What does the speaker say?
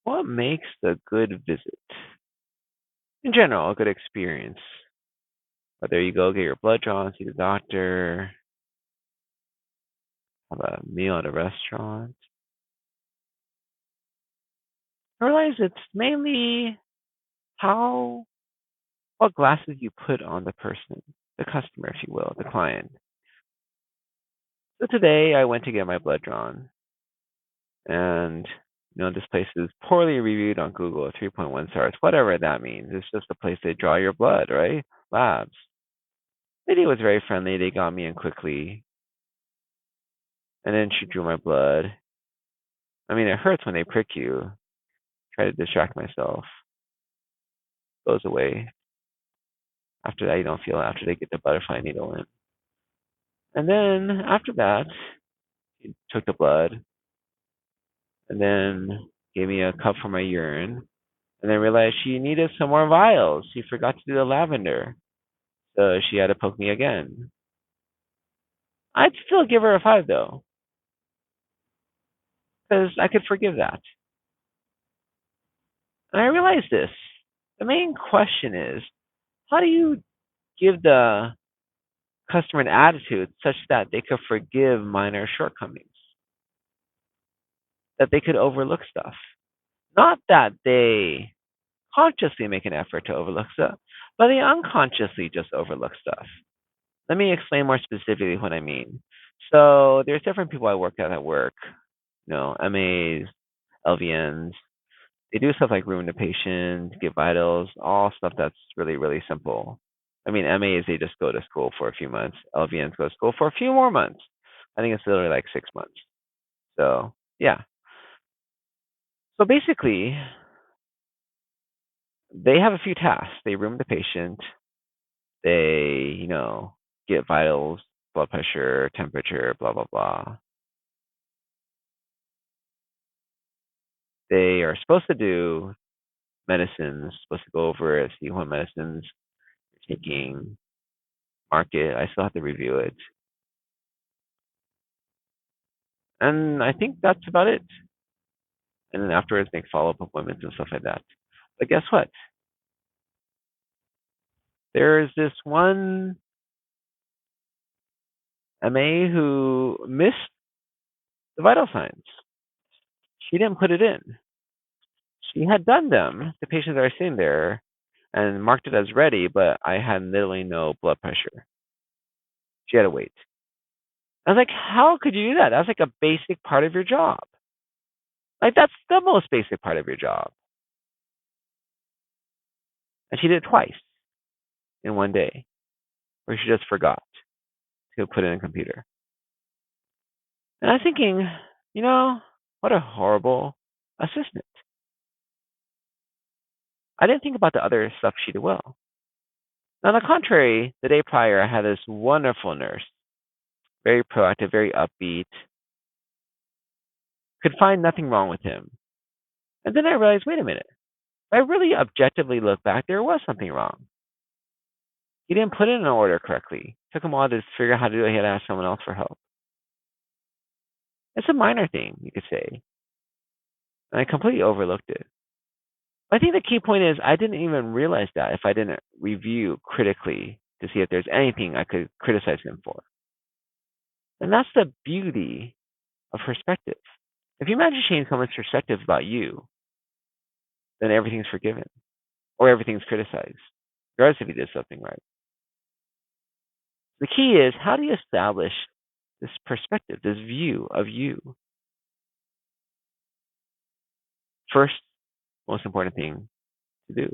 What makes a good visit? In general, a good experience. Whether you go get your blood drawn, see the doctor, have a meal at a restaurant. I realize it's mainly how what glasses you put on the person, the customer, if you will, the client. So today I went to get my blood drawn, and this place is poorly reviewed on Google, 3.1 stars, whatever that means. It's just a place they draw your blood, right? Labs. Lady was very friendly. They got me in quickly, and then she drew my blood. I mean, it hurts when they prick you. Try to distract myself. Goes away. After that, you don't feel it after they get the butterfly needle in. And then after that, she took the blood and then gave me a cup for my urine. And then realized she needed some more vials. She forgot to do the lavender. So she had to poke me again. I'd still give her a 5 though, because I could forgive that. And I realized this. The main question is, how do you give the customer an attitude such that they could forgive minor shortcomings, that they could overlook stuff? Not that they consciously make an effort to overlook stuff, but they unconsciously just overlook stuff. Let me explain more specifically what I mean. So there's different people I work at work, MAs, LVNs. They do stuff like room the patient, get vitals, all stuff that's really, really simple. I mean, MAs, they just go to school for a few months. LVNs go to school for a few more months. I think it's literally like 6 months. So, yeah. So basically, they have a few tasks. They room the patient, they, get vitals, blood pressure, temperature, blah, blah, blah. They are supposed to do medicines, supposed to go over it, see what medicines you're taking, mark it. I still have to review it. And I think that's about it. And then afterwards, make follow up appointments and stuff like that. But guess what? There is this one MA who missed the vital signs. She didn't put it in. She had done them, the patients that are sitting there, and marked it as ready, but I had literally no blood pressure. She had to wait. I was like, how could you do that? That's like a basic part of your job. Like, that's the most basic part of your job. And she did it twice in one day, where she just forgot to put it in a computer. And I'm thinking, what a horrible assistant. I didn't think about the other stuff she did well. Now, on the contrary, the day prior, I had this wonderful nurse, very proactive, very upbeat, could find nothing wrong with him. And then I realized, wait a minute. If I really objectively look back, there was something wrong. He didn't put it in order correctly. It took him a while to figure out how to do it. He had to ask someone else for help. It's a minor thing, you could say. And I completely overlooked it. I think the key point is I didn't even realize that if I didn't review critically to see if there's anything I could criticize him for. And that's the beauty of perspective. If you imagine changing someone's perspective about you, then everything's forgiven or everything's criticized, regardless if you did something right. The key is how do you establish this perspective, this view of you? First, most important thing to do